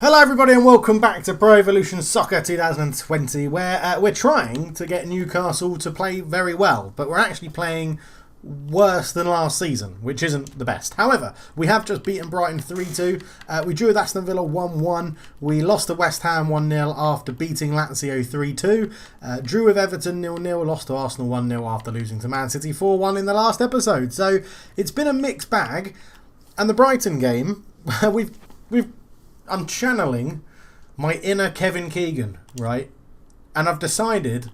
Hello everybody and welcome back to Pro Evolution Soccer 2020 where we're trying to get Newcastle to play very well, but we're actually playing worse than last season, which isn't the best. However, we have just beaten Brighton 3-2, we drew with Aston Villa 1-1, we lost to West Ham 1-0 after beating Lazio 3-2, drew with Everton 0-0, lost to Arsenal 1-0 after losing to Man City 4-1 in the last episode. So it's been a mixed bag, and the Brighton game, I'm channeling my inner Kevin Keegan, right? And I've decided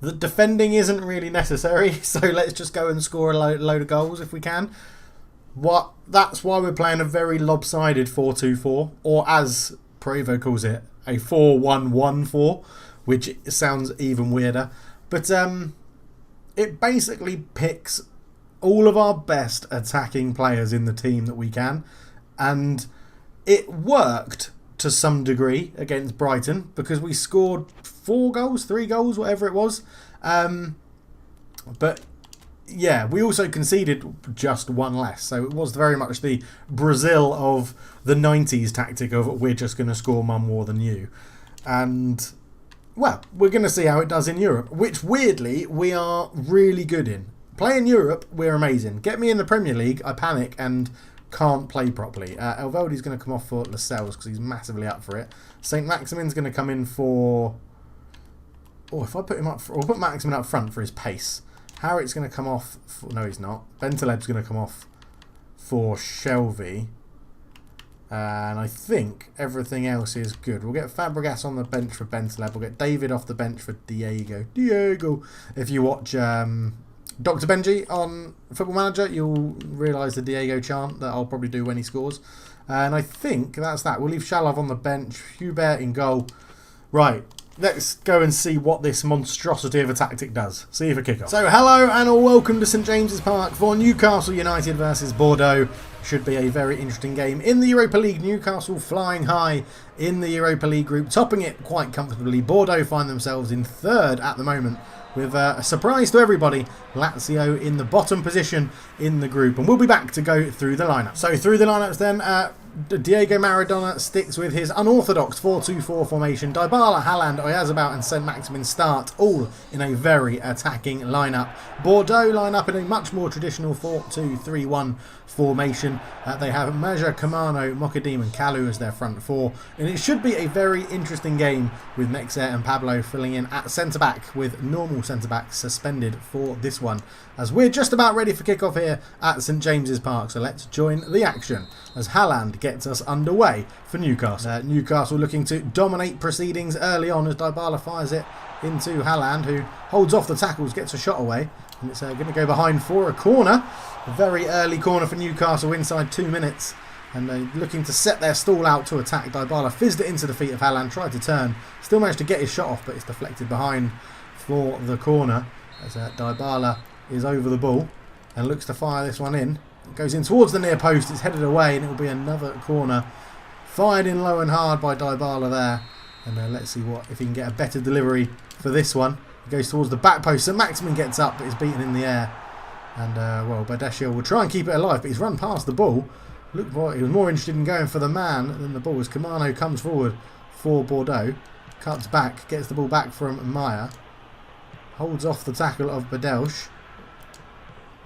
that defending isn't really necessary, so let's just go and score a load of goals if we can. That's why we're playing a very lopsided 4-2-4, or as Prevo calls it, a 4-1-1-4, which sounds even weirder. But it basically picks all of our best attacking players in the team that we can, and it worked to some degree against Brighton because we scored 3 goals, whatever it was. But yeah, we also conceded just one less. So it was very much the Brazil of the 90s tactic of we're just going to score one more than you. And well, we're going to see how it does in Europe, which weirdly we are really good in. Playing Europe, we're amazing. Get me in the Premier League, I panic and can't play properly. Elveldi's going to come off for Lascelles because he's massively up for it. Saint-Maximin's going to come in for... Oh, if I put him up... I'll put Maximin up front for his pace. Harriet's going to come off... No, he's not. Bentaleb's going to come off for Shelby. And I think everything else is good. We'll get Fabregas on the bench for Bentaleb. We'll get David off the bench for Diego. If you watch... Dr. Benji on Football Manager, you'll realise the Diego chant that I'll probably do when he scores. And I think that's that. We'll leave Shalov on the bench, Hubert in goal. Right, let's go and see what this monstrosity of a tactic does. See you for kickoff. So hello and welcome to St James's Park for Newcastle United versus Bordeaux. Should be a very interesting game. In the Europa League, Newcastle flying high in the Europa League group, topping it quite comfortably. Bordeaux find themselves in third at the moment, with a surprise to everybody, Lazio in the bottom position in the group. And we'll be back to go through the lineup. So through the lineups then, Diego Maradona sticks with his unorthodox 4-2-4 formation. Dybala, Haaland, Oyarzabal and saint-maximin start, all in a very attacking lineup. Bordeaux line up in a much more traditional 4-2-3-1 formation. They have Maja, Kamano, Mokadim and Kalu as their front four. And it should be a very interesting game with Mexer and Pablo filling in at centre-back, with normal centre-back suspended for this one, as we're just about ready for kickoff here at St James's Park. So let's join the action as Haaland gets us underway for Newcastle. Newcastle looking to dominate proceedings early on as Dybala fires it into Haaland, who holds off the tackles, gets a shot away, and it's going to go behind for a corner. A very early corner for Newcastle inside 2 minutes, and they're looking to set their stall out to attack. Dybala fizzed it into the feet of Haaland, tried to turn, still managed to get his shot off, but it's deflected behind for the corner as Dybala is over the ball and looks to fire this one in. It goes in towards the near post, it's headed away, and it will be another corner fired in low and hard by Dybala there. And let's see if he can get a better delivery for this one. It goes towards the back post, so Maximin gets up, but is beaten in the air. And well, Badesio will try and keep it alive, but he's run past the ball. Looked like he was more interested in going for the man than the ball, as Kamano comes forward for Bordeaux, cuts back, gets the ball back from Maya, holds off the tackle of Badelsh,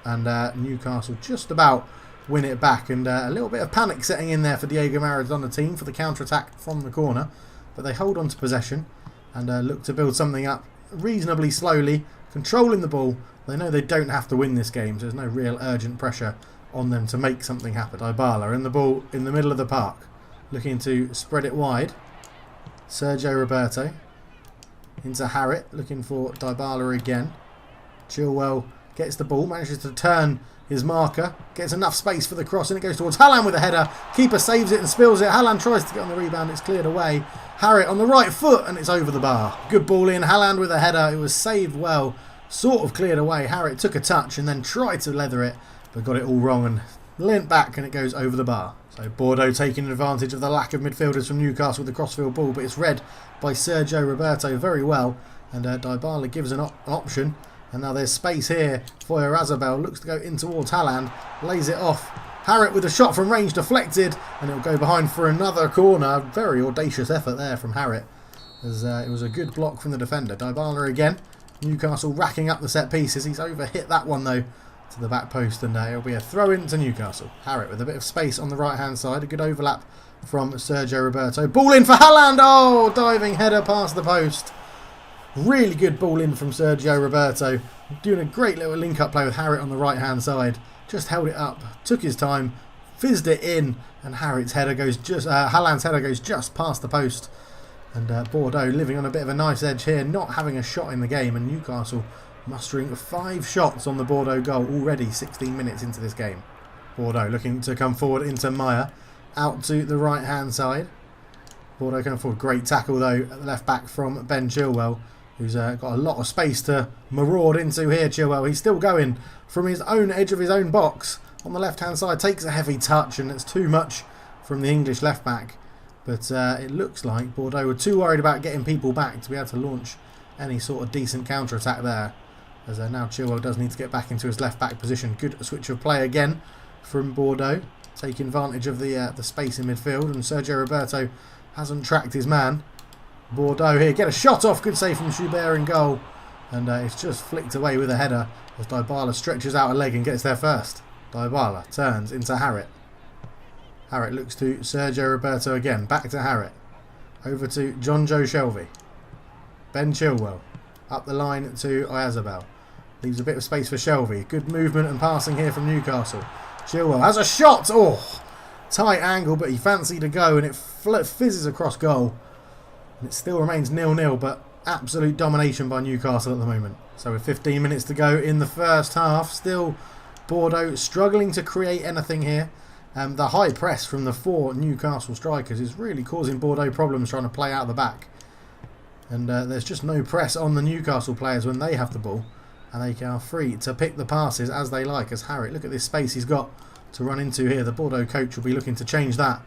and Newcastle just about win it back. And a little bit of panic setting in there for Diego Maradona team for the counter-attack from the corner, but they hold on to possession and look to build something up reasonably slowly, controlling the ball. They know they don't have to win this game, so there's no real urgent pressure on them to make something happen. Dybala and the ball in the middle of the park, looking to spread it wide. Sergio Roberto into Harriet, looking for Dybala again. Chilwell gets the ball, manages to turn his marker, gets enough space for the cross, and it goes towards Haaland with a header. Keeper saves it and spills it. Haaland tries to get on the rebound, it's cleared away. Harriet on the right foot, and it's over the bar. Good ball in, Haaland with a header. It was saved well, sort of cleared away. Harriet took a touch and then tried to leather it, but got it all wrong and lent back, and it goes over the bar. So Bordeaux taking advantage of the lack of midfielders from Newcastle with the crossfield ball, but it's read by Sergio Roberto very well, and Dybala gives an option. And now there's space here for Oyarzabal. Looks to go in towards Haaland. Lays it off Harrit with a shot from range deflected, and it'll go behind for another corner. Very audacious effort there from Harrit, as it was a good block from the defender. Dybala again. Newcastle racking up the set pieces. He's overhit that one though to the back post, and it'll be a throw in to Newcastle. Harrit with a bit of space on the right hand side. A good overlap from Sergio Roberto. Ball in for Haaland. Oh, diving header past the post. Really good ball in from Sergio Roberto. Doing a great little link-up play with Harrit on the right-hand side. Just held it up, took his time, fizzed it in, and Haaland's header goes just past the post. And Bordeaux living on a bit of a nice edge here, not having a shot in the game, and Newcastle mustering 5 shots on the Bordeaux goal already 16 minutes into this game. Bordeaux looking to come forward into Maya, out to the right-hand side. Bordeaux coming forward, great tackle though at the left back from Ben Chilwell, who's got a lot of space to maraud into here. Chilwell, he's still going from his own edge of his own box on the left-hand side. Takes a heavy touch, and it's too much from the English left-back. But it looks like Bordeaux were too worried about getting people back to be able to launch any sort of decent counter-attack there. As now Chilwell does need to get back into his left-back position. Good switch of play again from Bordeaux, taking advantage of the space in midfield. And Sergio Roberto hasn't tracked his man. Bordeaux here, get a shot off, good save from Schubert in goal, and it's just flicked away with a header as Dybala stretches out a leg and gets there first. Dybala turns into Harrit. Harrit looks to Sergio Roberto again, back to Harrit, over to John Joe Shelvey. Ben Chilwell, up the line to Oyarzabal, leaves a bit of space for Shelvey. Good movement and passing here from Newcastle. Chilwell has a shot, oh, tight angle, but he fancied a go, and it fizzes across goal. It still remains 0-0, but absolute domination by Newcastle at the moment. So with 15 minutes to go in the first half, still Bordeaux struggling to create anything here. The high press from the 4 Newcastle strikers is really causing Bordeaux problems trying to play out the back. And there's just no press on the Newcastle players when they have the ball. And they are free to pick the passes as they like. As Harrit, look at this space he's got to run into here. The Bordeaux coach will be looking to change that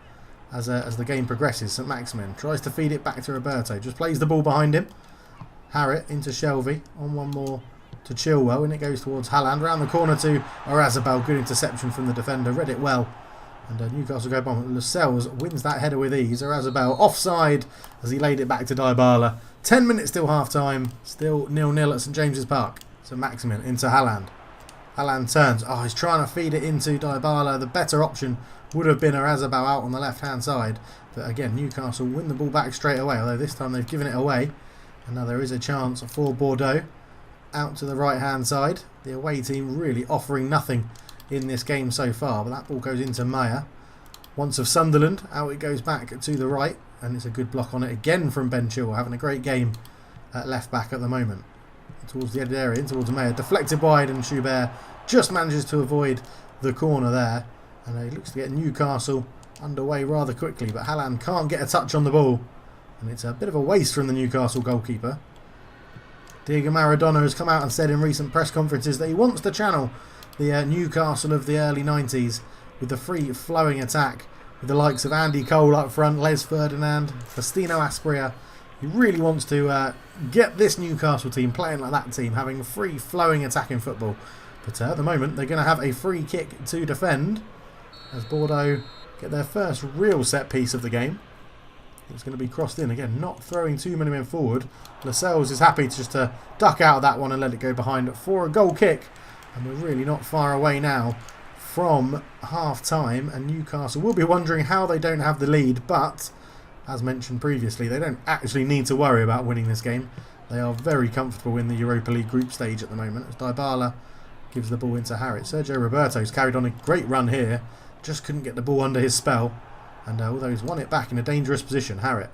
as the game progresses. Saint-Maximin tries to feed it back to Roberto, just plays the ball behind him. Harrit into Shelvey, on one more to Chilwell, and it goes towards Haaland, round the corner to Oyarzabal. Good interception from the defender, read it well, and Newcastle go bomb. Lascelles wins that header with ease. Oyarzabal offside as he laid it back to Dybala. 10 minutes till half time, still 0-0 at St James's Park. Saint-Maximin into Haaland. Haaland turns, oh, he's trying to feed it into Dybala. The better option would have been Oyarzabal out on the left-hand side. But again, Newcastle win the ball back straight away, although this time they've given it away. And now there is a chance for Bordeaux. Out to the right-hand side. The away team really offering nothing in this game so far. But that ball goes into Maya. Once of Sunderland, out it goes back to the right. And it's a good block on it again from Ben Chilwell, having a great game at left-back at the moment. Towards the edge area, in towards Maya. Deflected wide, and Schubert just manages to avoid the corner there. And he looks to get Newcastle underway rather quickly, but Haaland can't get a touch on the ball. And it's a bit of a waste from the Newcastle goalkeeper. Diego Maradona has come out and said in recent press conferences that he wants to channel the Newcastle of the early 90s with the free-flowing attack, with the likes of Andy Cole up front, Les Ferdinand, Faustino Asprilla. He really wants to get this Newcastle team playing like that team, having free-flowing attacking football. But at the moment, they're going to have a free kick to defend, as Bordeaux get their first real set piece of the game. It's going to be crossed in again, not throwing too many men forward. Lascelles is happy to just duck out of that one and let it go behind for a goal kick. And we're really not far away now from half time, and Newcastle will be wondering how they don't have the lead, but as mentioned previously, they don't actually need to worry about winning this game. They are very comfortable in the Europa League group stage at the moment, as Dybala gives the ball into Harrit. Sergio Roberto's carried on a great run here, just couldn't get the ball under his spell, and although he's won it back in a dangerous position, Harrit.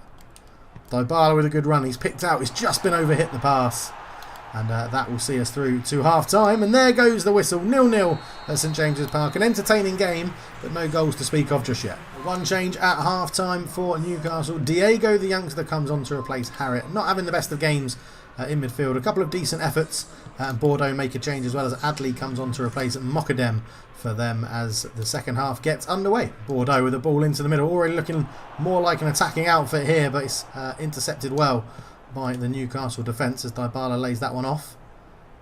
Dybala with a good run, he's picked out, he's just been overhit the pass, and that will see us through to half time. And there goes the whistle, 0-0 at St James's Park. An entertaining game, but no goals to speak of just yet. One change at half time for Newcastle. Diego, the youngster, comes on to replace Harrit. Not having the best of games in midfield. A couple of decent efforts, and Bordeaux make a change, as well as Adley comes on to replace Mokadem for them as the second half gets underway. Bordeaux with the ball into the middle, already looking more like an attacking outfit here, but it's intercepted well by the Newcastle defence as Dybala lays that one off.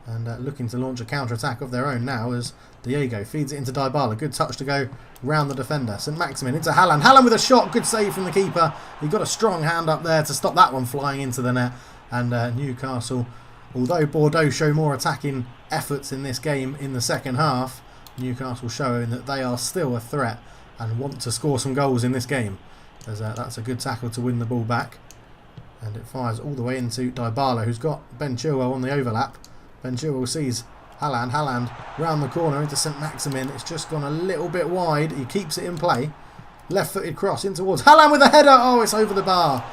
And looking to launch a counter-attack of their own now as Diego feeds it into Dybala. Good touch to go round the defender. Saint-Maximin into Haaland. Haaland with a shot. Good save from the keeper. He got a strong hand up there to stop that one flying into the net. And Newcastle, although Bordeaux show more attacking efforts in this game in the second half, Newcastle showing that they are still a threat and want to score some goals in this game. As that's a good tackle to win the ball back. And it fires all the way into Dybala, who's got Ben Chilwell on the overlap. Ben Chilwell sees Haaland. Haaland round the corner into Saint-Maximin. It's just gone a little bit wide. He keeps it in play. Left-footed cross in towards Haaland with a header. Oh, it's over the bar.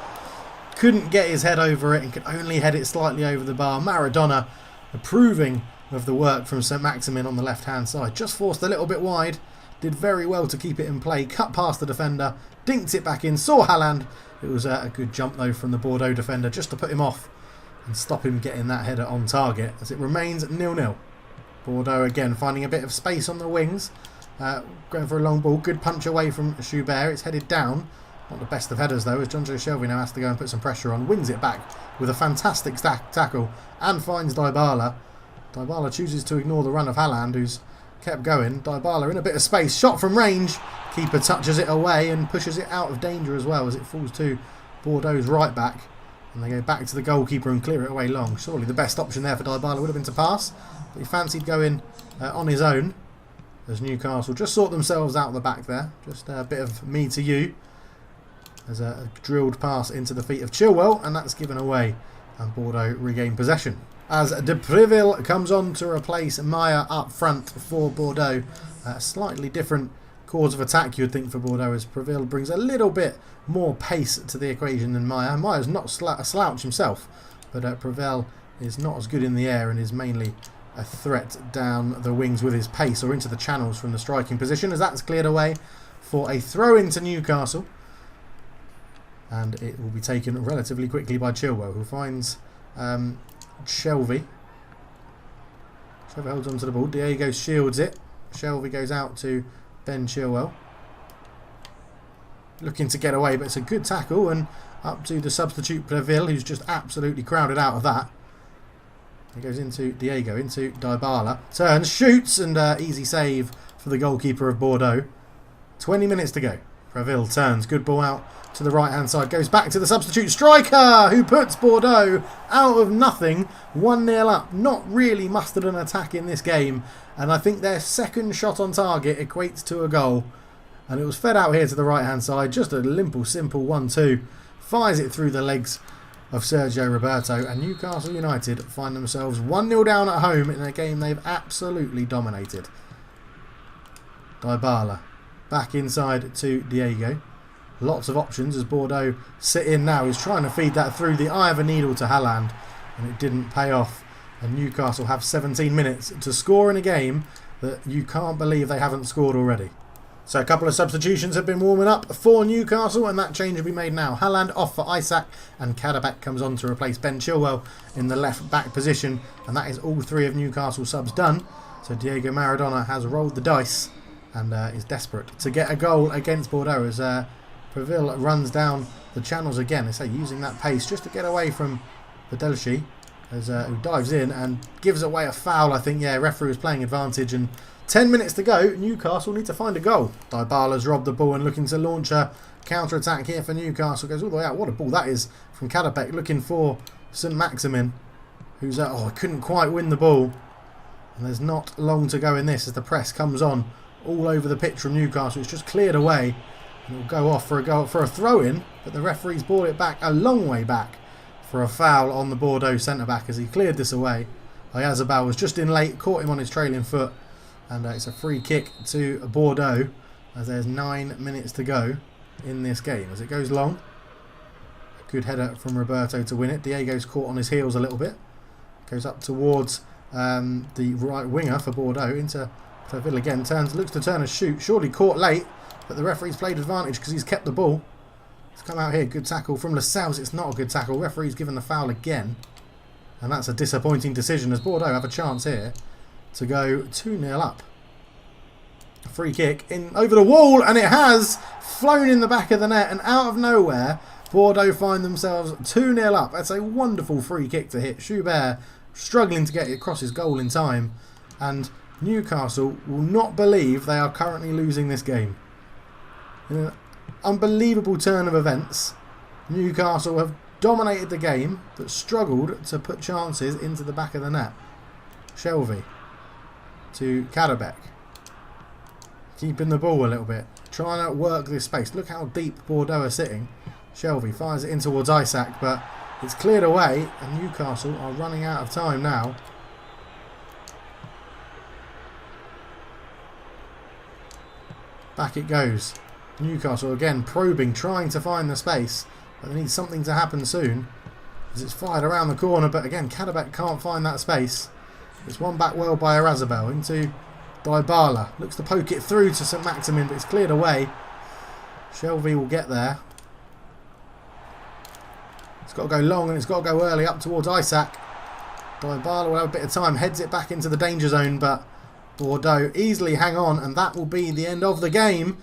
Couldn't get his head over it and could only head it slightly over the bar. Maradona approving of the work from Saint-Maximin on the left-hand side. Just forced a little bit wide. Did very well to keep it in play. Cut past the defender. Dinked it back in. Saw Haaland. It was a good jump, though, from the Bordeaux defender just to put him off and stop him getting that header on target as it remains 0-0. Bordeaux again finding a bit of space on the wings. Going for a long ball. Good punch away from Schubert. It's headed down. Not the best of headers though, as Jonjo Shelvey now has to go and put some pressure on. Wins it back with a fantastic tackle and finds Dybala. Dybala chooses to ignore the run of Haaland, who's kept going. Dybala in a bit of space. Shot from range. Keeper touches it away and pushes it out of danger as well as it falls to Bordeaux's right back. And they go back to the goalkeeper and clear it away long. Surely the best option there for Dybala would have been to pass. But he fancied going on his own. As Newcastle just sort themselves out the back there. Just a bit of me to you. There's a drilled pass into the feet of Chilwell. And that's given away. And Bordeaux regain possession. As De Preville comes on to replace Maya up front for Bordeaux. Slightly different cause of attack, you would think, for Bordeaux, as Preville brings a little bit more pace to the equation than Maya. Maya's not a slouch himself, but Preville is not as good in the air and is mainly a threat down the wings with his pace or into the channels from the striking position, as that's cleared away for a throw into Newcastle. And it will be taken relatively quickly by Chilwell, who finds Shelvey. Shelvey holds on to the ball. Diego shields it. Shelvey goes out to Ben Chilwell. Looking to get away, but it's a good tackle, and up to the substitute Preville, who's just absolutely crowded out of that. He goes into Diego, into Dybala. Turns, shoots, and easy save for the goalkeeper of Bordeaux. 20 minutes to go. Preville turns, good ball out to the right-hand side. Goes back to the substitute striker, who puts Bordeaux out of nothing. 1-0 up. Not really mustered an attack in this game. And I think their second shot on target equates to a goal. And it was fed out here to the right-hand side. Just a simple 1-2. Fires it through the legs of Sergio Roberto. And Newcastle United find themselves 1-0 down at home in a game they've absolutely dominated. Dybala back inside to Diego. Lots of options as Bordeaux sit in now. He's trying to feed that through the eye of a needle to Haaland. And it didn't pay off. And Newcastle have 17 minutes to score in a game that you can't believe they haven't scored already. So a couple of substitutions have been warming up for Newcastle, and that change will be made now. Haaland off for Isaac, and Kadabak comes on to replace Ben Chilwell in the left back position. And that is all three of Newcastle's subs done. So Diego Maradona has rolled the dice and is desperate to get a goal against Bordeaux as Preville runs down the channels again. They say using that pace just to get away from Videlci. As who dives in and gives away a foul, I think. Yeah, referee was playing advantage, and 10 minutes to go. Newcastle need to find a goal. Dybala's robbed the ball and looking to launch a counter-attack here for Newcastle. Goes all the way out. What a ball that is from Kadabek, looking for Saint-Maximin, who's couldn't quite win the ball. And there's not long to go in this as the press comes on all over the pitch from Newcastle. It's just cleared away, and it'll go off for a throw-in, but the referee's brought it back a long way back for a foul on the Bordeaux centre-back as he cleared this away. Oyazabal was just in late, caught him on his trailing foot, and it's a free kick to Bordeaux as there's 9 minutes to go in this game. As it goes long, good header from Roberto to win it. Diego's caught on his heels a little bit. Goes up towards the right winger for Bordeaux into Preville again. Looks to turn a shoot. Surely caught late, but the referee's played advantage because he's kept the ball. It's come out here. Good tackle from Lascelles. It's not a good tackle. Referee's given the foul again. And that's a disappointing decision as Bordeaux have a chance here to go 2-0 up. Free kick in over the wall, and it has flown in the back of the net, and out of nowhere Bordeaux find themselves 2-0 up. That's a wonderful free kick to hit. Schubert struggling to get it across his goal in time, and Newcastle will not believe they are currently losing this game. In an unbelievable turn of events, Newcastle have dominated the game but struggled to put chances into the back of the net. Shelvey to Kadabek, keeping the ball a little bit, trying to work this space. Look how deep Bordeaux are sitting. Shelvey fires it in towards Isaac, but it's cleared away, and Newcastle are running out of time now. Back it goes. Newcastle again probing, trying to find the space, but they need something to happen soon, as it's fired around the corner, but again Kadabek can't find that space. It's won back well by Arazabal into Dybala. Looks to poke it through to Saint-Maximin, but it's cleared away. Shelvey will get there. It's got to go long and it's got to go early up towards Isaac. Dybala will have a bit of time, heads it back into the danger zone, but Bordeaux easily hang on, and that will be the end of the game.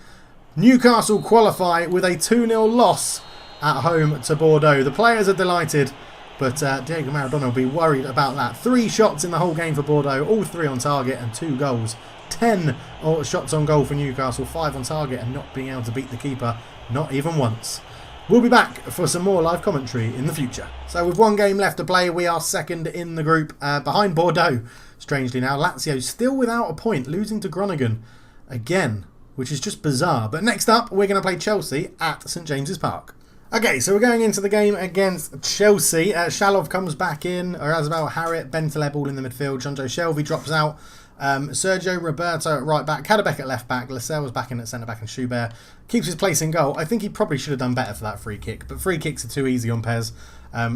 Newcastle qualify with a 2-0 loss at home to Bordeaux. The players are delighted, but Diego Maradona will be worried about that. 3 shots in the whole game for Bordeaux, all 3 on target and 2 goals. 10 shots on goal for Newcastle, 5 on target, and not being able to beat the keeper, not even once. We'll be back for some more live commentary in the future. So with 1 game left to play, we are second in the group, behind Bordeaux. Strangely now, Lazio still without a point, losing to Groningen again, which is just bizarre. But next up, we're going to play Chelsea at St James's Park. Okay, so we're going into the game against Chelsea. Shalov comes back in, Arazabal, Harriet, Bentaleb all in the midfield. Jonjo Shelvey drops out. Sergio Roberto at right back, Kadabek at left back, Lascelles back in at centre back, and Schubert keeps his place in goal. I think he probably should have done better for that free kick, but free kicks are too easy on PES.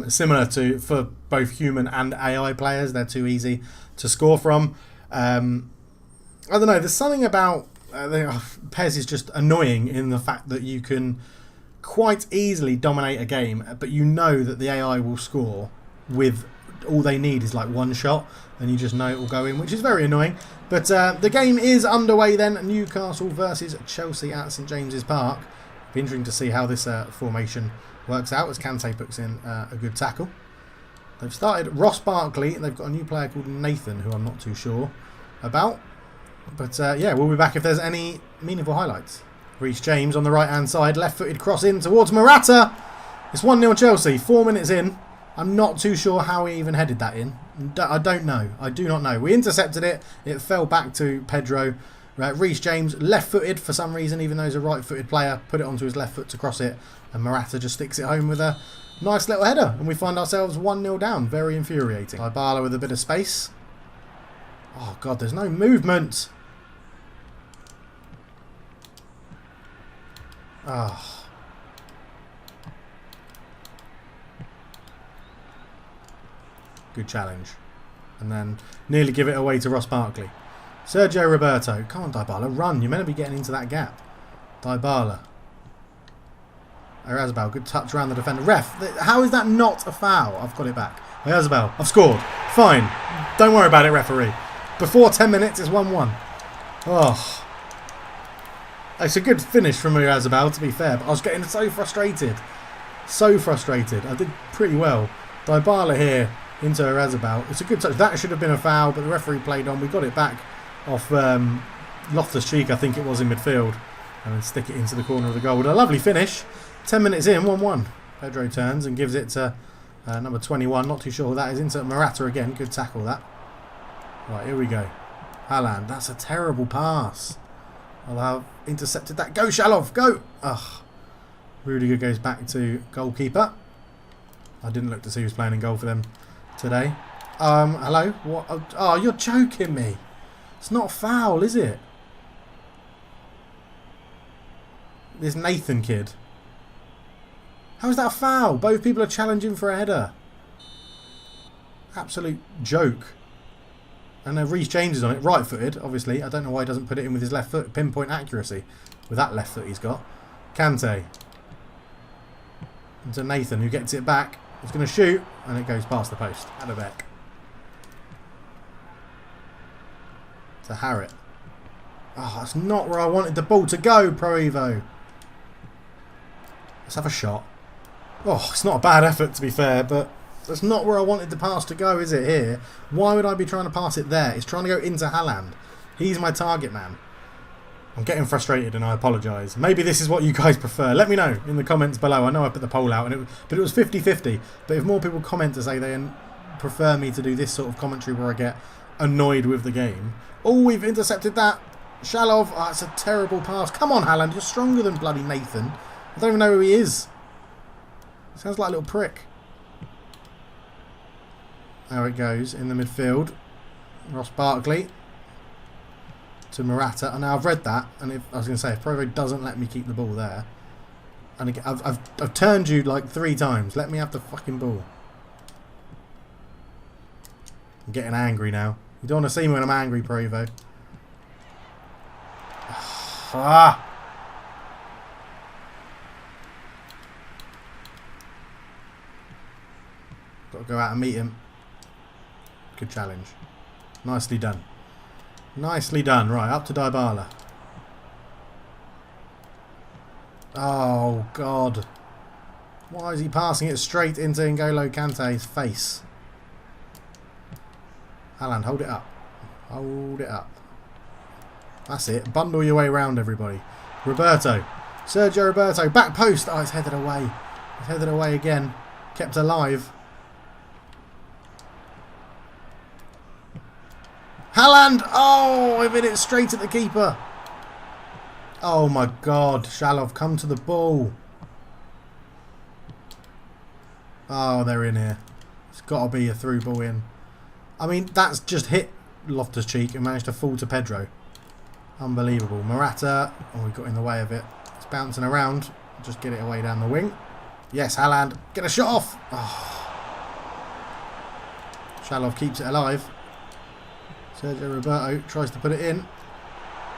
Similar to for both human and AI players, they're too easy to score from. I don't know, there's something about PES is just annoying in the fact that you can quite easily dominate a game, but you know that the AI will score with all they need is like 1 shot, and you just know it will go in, which is very annoying. But the game is underway then. Newcastle versus Chelsea at St James's Park. Be interesting to see how this formation works out as Kante puts in a good tackle. They've started Ross Barkley. They've got a new player called Nathan, who I'm not too sure about. But yeah, we'll be back if there's any meaningful highlights. Reece James on the right-hand side, left-footed cross in towards Morata. It's 1-0 Chelsea, 4 minutes in. I'm not too sure how he even headed that in. I don't know. I do not know. We intercepted it. It fell back to Pedro. Reece James, left-footed for some reason, even though he's a right-footed player. Put it onto his left foot to cross it. And Morata just sticks it home with a nice little header. And we find ourselves 1-0 down. Very infuriating. Dybala with a bit of space. Oh, God, there's no movement. Oh. Good challenge. And then nearly give it away to Ross Barkley. Sergio Roberto. Come on, Dybala, run. You're meant to be getting into that gap. Dybala. Arazabal, good touch around the defender. Ref, how is that not a foul? I've got it back. Arazabal, I've scored. Fine. Don't worry about it, referee. Before 10 minutes, it's 1-1. Oh. It's a good finish from Arazabal, to be fair, but I was getting so frustrated. So frustrated. I did pretty well. Dybala here into Arazabal. It's a good touch. That should have been a foul, but the referee played on. We got it back off Loftus-Cheek, I think it was, in midfield. And then stick it into the corner of the goal. With a lovely finish. 10 minutes in, 1-1. Pedro turns and gives it to number 21. Not too sure who that is. Into Morata again. Good tackle, that. Right, here we go. Haaland. That's a terrible pass. I'll have intercepted that. Go, Shalov, go! Ugh. Rudiger goes back to goalkeeper. I didn't look to see who's playing in goal for them today. Hello? What? Oh, you're joking me. It's not foul, is it? This Nathan kid. How is that a foul? Both people are challenging for a header. Absolute joke. And then Reece James is on it, right-footed, obviously. I don't know why he doesn't put it in with his left foot. Pinpoint accuracy with that left foot he's got. Kante. Into Nathan, who gets it back. He's going to shoot, and it goes past the post. Adabek. To Harriet. Oh, that's not where I wanted the ball to go, Pro Evo. Let's have a shot. Oh, it's not a bad effort, to be fair, but That's not where I wanted the pass to go, is it, here? Why would I be trying to pass it there? It's trying to go into Haaland. He's my target man. I'm getting frustrated and I apologise. Maybe this is what you guys prefer. Let me know in the comments below. I know I put the poll out, but it was 50-50. But if more people comment to say they prefer me to do this sort of commentary where I get annoyed with the game. Oh, we've intercepted that. Shalov. Oh, it's a terrible pass. Come on, Haaland. You're stronger than bloody Nathan. I don't even know who he is. Sounds like a little prick. There it goes in the midfield. Ross Barkley to Morata. And now I've read that, and I was going to say, if Provo doesn't let me keep the ball there, and again, I've turned you like 3 times. Let me have the fucking ball. I'm getting angry now. You don't want to see me when I'm angry, Provo. Ah! Got to go out and meet him. Good challenge. Nicely done. Nicely done. Right, up to Dybala. Oh, God. Why is he passing it straight into N'Golo Kante's face? Haaland, hold it up. Hold it up. That's it. Bundle your way around, everybody. Roberto. Sergio Roberto. Back post. Oh, it's headed away. It's headed away again. Kept alive. Haaland! Oh, I've hit it straight at the keeper. Oh my God. Shalov, come to the ball. Oh, they're in here. It's got to be a through ball in. I mean, that's just hit Loftus-Cheek and managed to fall to Pedro. Unbelievable. Morata. Oh, we got in the way of it. It's bouncing around. Just get it away down the wing. Yes, Haaland. Get a shot off. Oh. Shalov keeps it alive. Sergio Roberto tries to put it in.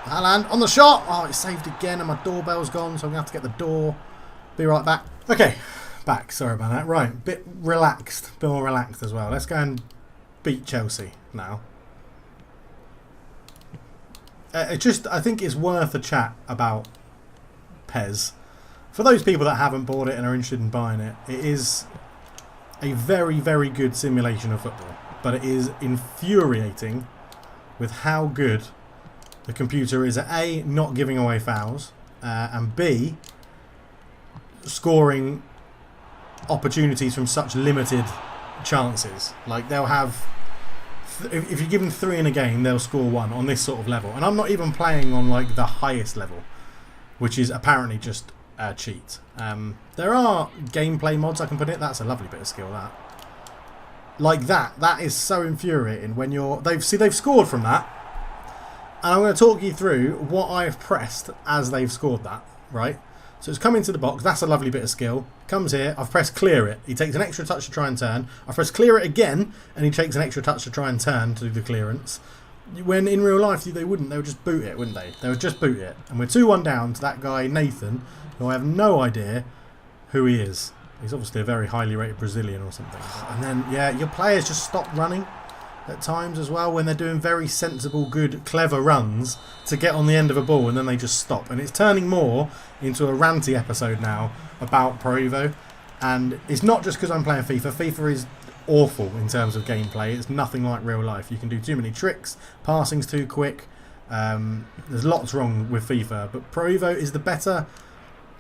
Haaland on the shot. Oh, it's saved again and my doorbell's gone, so I'm going to have to get the door. Be right back. Okay, back. Sorry about that. Right, bit relaxed. Bit more relaxed as well. Let's go and beat Chelsea now. I think it's worth a chat about PES. For those people that haven't bought it and are interested in buying it, it is a very, very good simulation of football. But it is infuriating with how good the computer is at A, not giving away fouls, and B, scoring opportunities from such limited chances. Like, they'll have... If you give them 3 in a game, they'll score 1 on this sort of level. And I'm not even playing on like the highest level, which is apparently just a cheat. There are gameplay mods I can put in. That's a lovely bit of skill, that. Like that. That is so infuriating when you're... They've scored from that. And I'm going to talk you through what I've pressed as they've scored that, right? So it's come into the box. That's a lovely bit of skill. Comes here. I've pressed clear it. He takes an extra touch to try and turn. I press clear it again, and he takes an extra touch to try and turn to do the clearance. When in real life they wouldn't. They would just boot it, wouldn't they? They would just boot it. And we're 2-1 down to that guy Nathan, who I have no idea who he is. He's obviously a very highly rated Brazilian or something. And then, yeah, your players just stop running at times as well when they're doing very sensible, good, clever runs to get on the end of a ball, and then they just stop. And it's turning more into a ranty episode now about Pro Evo. And it's not just because I'm playing FIFA. FIFA is awful in terms of gameplay. It's nothing like real life. You can do too many tricks. Passing's too quick. There's lots wrong with FIFA. But Pro Evo is the better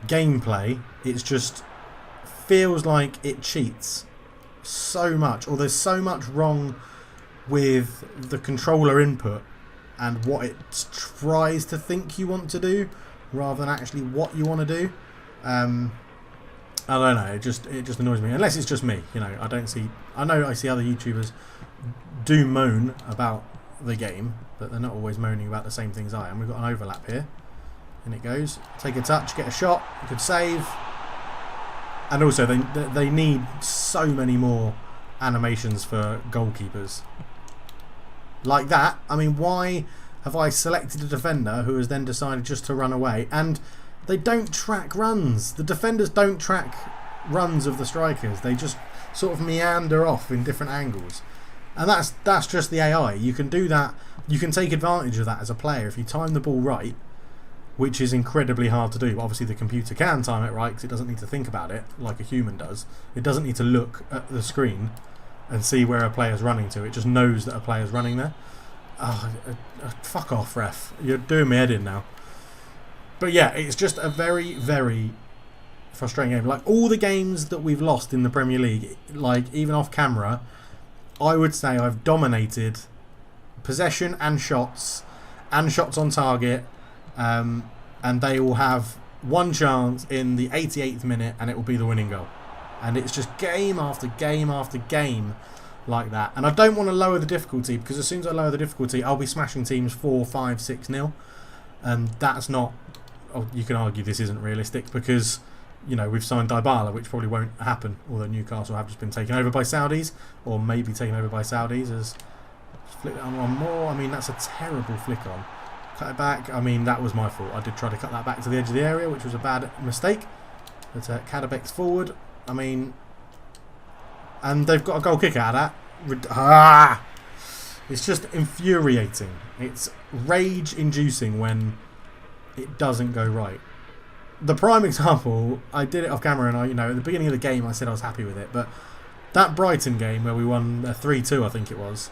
gameplay. It's just feels like it cheats so much. Or there's so much wrong with the controller input and what it tries to think you want to do rather than actually what you want to do. I don't know, it just annoys me, unless it's just me, you know. I know I see other YouTubers do moan about the game, but they're not always moaning about the same things I am. We've got an overlap here, and it goes, take a touch, get a shot, good save. And also they need so many more animations for goalkeepers like that. I mean, why have I selected a defender who has then decided just to run away? And they don't track runs. The defenders don't track runs of the strikers. They just sort of meander off in different angles. And that's just the AI. You can do that. You can take advantage of that as a player if you time the ball right which is incredibly hard to do. But obviously the computer can time it right because it doesn't need to think about it like a human does. It doesn't need to look at the screen and see where a player's running to. It just knows that a player's running there. Oh, fuck off, ref. You're doing me head in now. But yeah, it's just a very, very frustrating game. Like all the games that we've lost in the Premier League, like even off camera, I would say I've dominated possession and shots on target, and they will have one chance in the 88th minute and it will be the winning goal. And it's just game after game after game like that. And I don't want to lower the difficulty, because as soon as I lower the difficulty, I'll be smashing teams 4, 5, 6-0. And that's not... Oh, you can argue this isn't realistic because, you know, we've signed Dybala, which probably won't happen, although Newcastle have just been taken over by Saudis, or maybe taken over by Saudis. As flick it on one more. I mean, that's a terrible flick on. Cut it back. I mean, that was my fault. I did try to cut that back to the edge of the area, which was a bad mistake. But Kadabek's forward. I mean, and they've got a goal kick out of that. It's just infuriating. It's rage-inducing when it doesn't go right. The prime example, I did it off camera, and you know, at the beginning of the game, I said I was happy with it. But that Brighton game where we won 3-2, I think it was.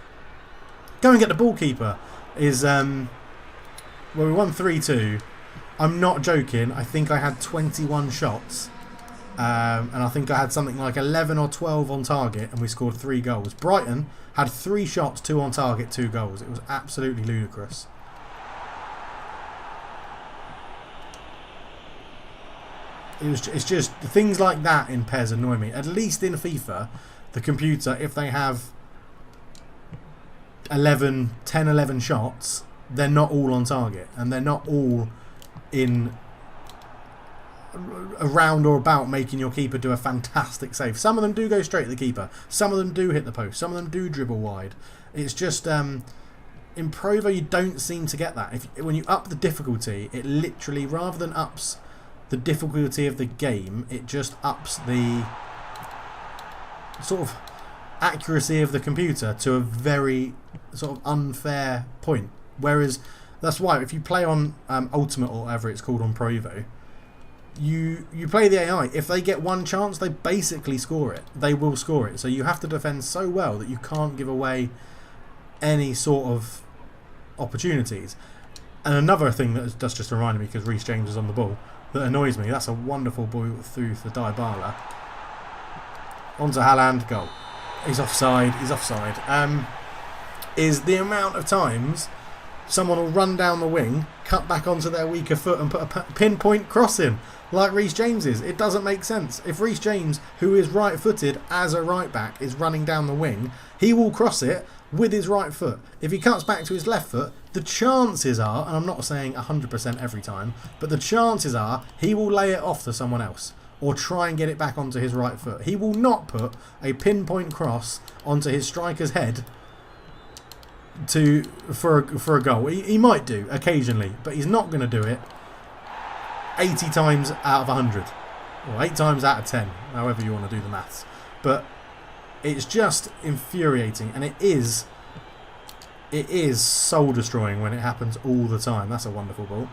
Go and get the ball keeper. Is where we won 3-2. I'm not joking. I think I had 21 shots. And I think I had something like 11 or 12 on target, and we scored 3 goals. Brighton had 3 shots, 2 on target, 2 goals. It was absolutely ludicrous. It's just things like that in PES annoy me. At least in FIFA, the computer, if they have 10, 11 shots, they're not all on target, and they're not all in around or about making your keeper do a fantastic save. Some of them do go straight at the keeper. Some of them do hit the post. Some of them do dribble wide. It's just in Provo you don't seem to get that. When you up the difficulty, it literally, rather than ups the difficulty of the game, it just ups the sort of accuracy of the computer to a very sort of unfair point. Whereas that's why if you play on Ultimate or whatever it's called on Provo, you play the AI. If they get one chance, they basically score it. They will score it. So you have to defend so well that you can't give away any sort of opportunities. And another thing that's just reminded me, because Reece James is on the ball, that annoys me. That's a wonderful ball through for Dybala. On to Haaland, goal. He's offside. He's offside. Is the amount of times someone will run down the wing, cut back onto their weaker foot and put a pinpoint cross in, like Reece James is. It doesn't make sense. If Reece James, who is right-footed as a right-back, is running down the wing, he will cross it with his right foot. If he cuts back to his left foot, the chances are, and I'm not saying 100% every time, but the chances are he will lay it off to someone else or try and get it back onto his right foot. He will not put a pinpoint cross onto his striker's head for a goal. He might do occasionally, but he's not going to do it 80 times out of 100 or 8 times out of 10, however you want to do the maths. But it's just infuriating, and it is soul destroying when it happens all the time. That's a wonderful ball.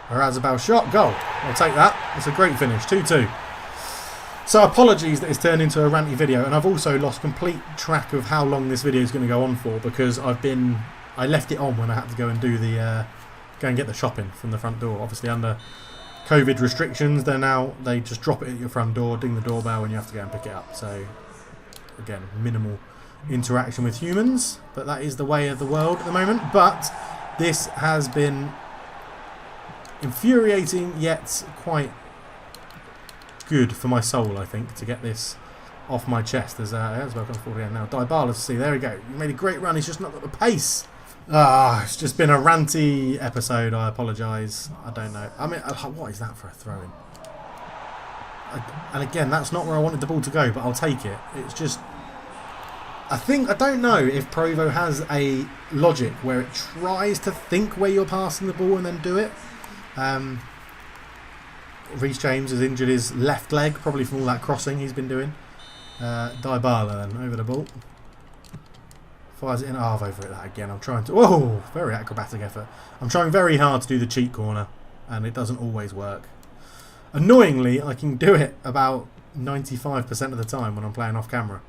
Arazabal shot, goal. I'll take that. It's a great finish, 2-2. So apologies that it's turned into a ranty video, and I've also lost complete track of how long this video is going to go on for, because I left it on when I had to go and do the go and get the shopping from the front door. Obviously under COVID restrictions, they just drop it at your front door, ding the doorbell, and you have to go and pick it up. So again, minimal interaction with humans, but that is the way of the world at the moment. But this has been infuriating, yet quite good for my soul, I think, to get this off my chest. As welcome forward again now. Dybala to see. There we go. He made a great run. He's just not got the pace. It's just been a ranty episode. I apologise. I don't know. I mean, what is that for a throw-in? And again, that's not where I wanted the ball to go, but I'll take it. It's just, I don't know if Provo has a logic where it tries to think where you're passing the ball and then do it. Reece James has injured his left leg, probably from all that crossing he's been doing. Dybala then, over the ball. Fires it in. Oh, I've overhit that again. I'm trying to... Whoa! Very acrobatic effort. I'm trying very hard to do the cheat corner, and it doesn't always work. Annoyingly, I can do it about 95% of the time when I'm playing off camera.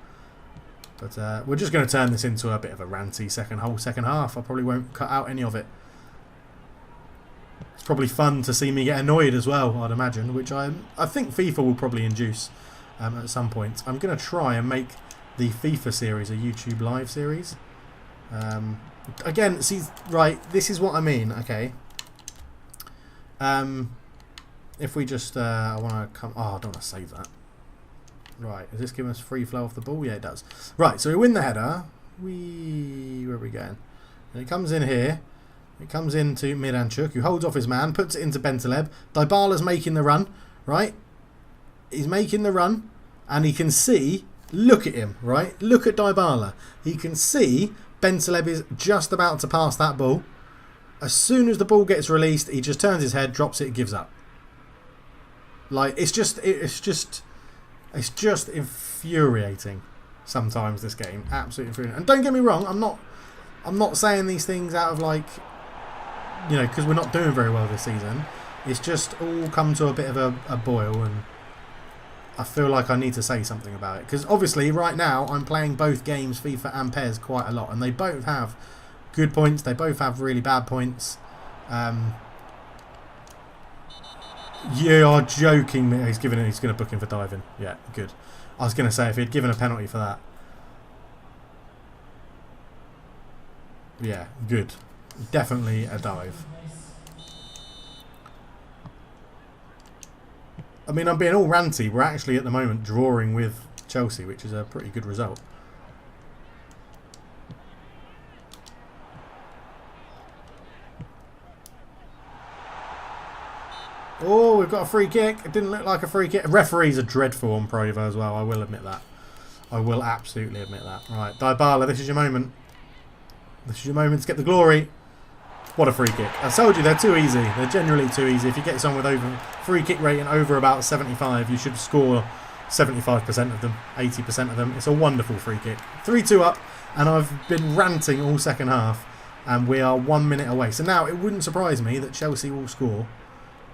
But we're just going to turn this into a bit of a ranty second half. I probably won't cut out any of it. It's probably fun to see me get annoyed as well, I'd imagine, which I think FIFA will probably induce at some point. I'm going to try and make the FIFA series a YouTube live series. Again, see, right, this is what I mean, okay. If we just, I want to come, oh, I don't want to save that. Right, is this giving us free flow off the ball? Yeah, it does. Right, so we win the header. Where are we going? And it comes in here. It comes into Pjanić, who holds off his man, puts it into Bentaleb. Dybala's making the run, right? He's making the run, and he can see, look at him, right? Look at Dybala. He can see Bentaleb is just about to pass that ball. As soon as the ball gets released, he just turns his head, drops it, gives up. Like, it's just infuriating sometimes, this game. Absolutely infuriating. And don't get me wrong, I'm not saying these things out of, like, you know, because we're not doing very well this season. It's just all come to a bit of a boil, and I feel like I need to say something about it. Because obviously right now I'm playing both games, FIFA and PES, quite a lot, and they both have good points, they both have really bad points. You are joking me. He's going to book him for diving. Yeah, good. I was going to say, if he'd given a penalty for that. Yeah, good. Definitely a dive. I mean, I'm being all ranty. We're actually at the moment drawing with Chelsea, which is a pretty good result. Oh, we've got a free kick. It didn't look like a free kick. Referees are dreadful on Pro Evo as well. I will admit that. I will absolutely admit that. Right, Dybala, this is your moment. This is your moment to get the glory. What a free kick. I told you, they're too easy. They're generally too easy. If you get someone with over free kick rating over about 75, you should score 75% of them, 80% of them. It's a wonderful free kick. 3-2 up, and I've been ranting all second half, and we are 1 minute away. So now, it wouldn't surprise me that Chelsea will score.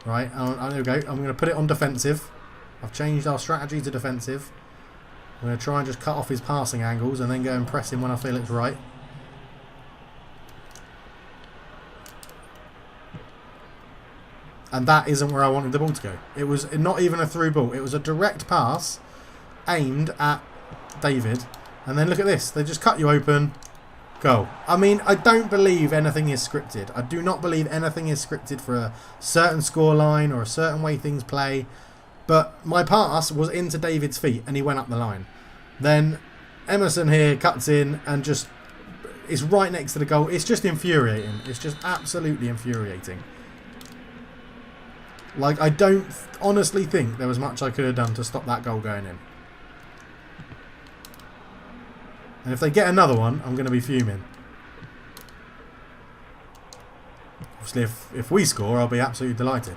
Right, there we go. I'm going to put it on defensive. I've changed our strategy to defensive. I'm going to try and just cut off his passing angles and then go and press him when I feel it's right. And that isn't where I wanted the ball to go. It was not even a through ball. It was a direct pass aimed at David. And then look at this. They just cut you open. Goal. I mean, I don't believe anything is scripted. I do not believe anything is scripted for a certain scoreline or a certain way things play. But my pass was into David's feet and he went up the line. Then Emerson here cuts in and just is right next to the goal. It's just infuriating. It's just absolutely infuriating. Like, I don't honestly think there was much I could have done to stop that goal going in. And if they get another one, I'm going to be fuming. Obviously, if we score, I'll be absolutely delighted.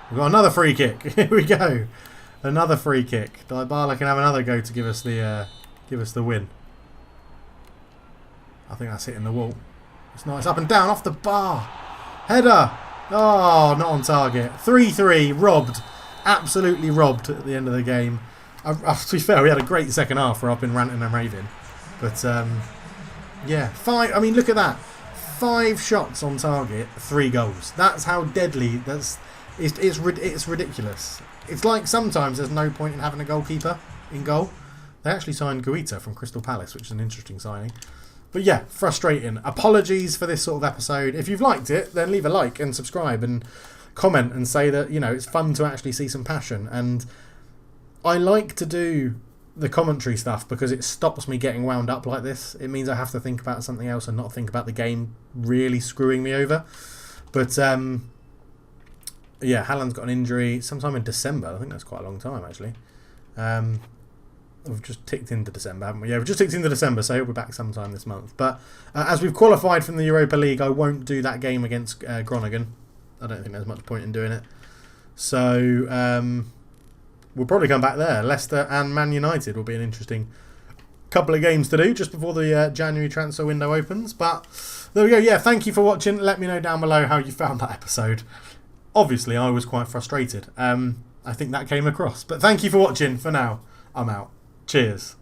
We've got another free kick. Here we go. Another free kick. Dybala can have another go to give us the win. I think that's hitting the wall. It's nice. Up and down, off the bar. Header. Oh, not on target. 3-3, robbed. Absolutely robbed at the end of the game. To be fair, we had a great second half where I've been ranting and raving. But, yeah. I mean, look at that. 5 shots on target, 3 goals. That's how deadly. It's ridiculous. It's like sometimes there's no point in having a goalkeeper in goal. They actually signed Guita from Crystal Palace, which is an interesting signing. But yeah, frustrating. Apologies for this sort of episode. If you've liked it, then leave a like and subscribe and comment and say that, you know, it's fun to actually see some passion. And I like to do the commentary stuff because it stops me getting wound up like this. It means I have to think about something else and not think about the game really screwing me over. But yeah, Haaland's got an injury sometime in December. I think that's quite a long time, actually. We've just ticked into December, haven't we? Yeah, we've just ticked into December, so he'll be back sometime this month. But as we've qualified from the Europa League, I won't do that game against Groningen. I don't think there's much point in doing it. So, we'll probably come back there. Leicester and Man United will be an interesting couple of games to do just before the January transfer window opens. But there we go. Yeah, thank you for watching. Let me know down below how you found that episode. Obviously, I was quite frustrated. I think that came across. But thank you for watching. For now, I'm out. Cheers.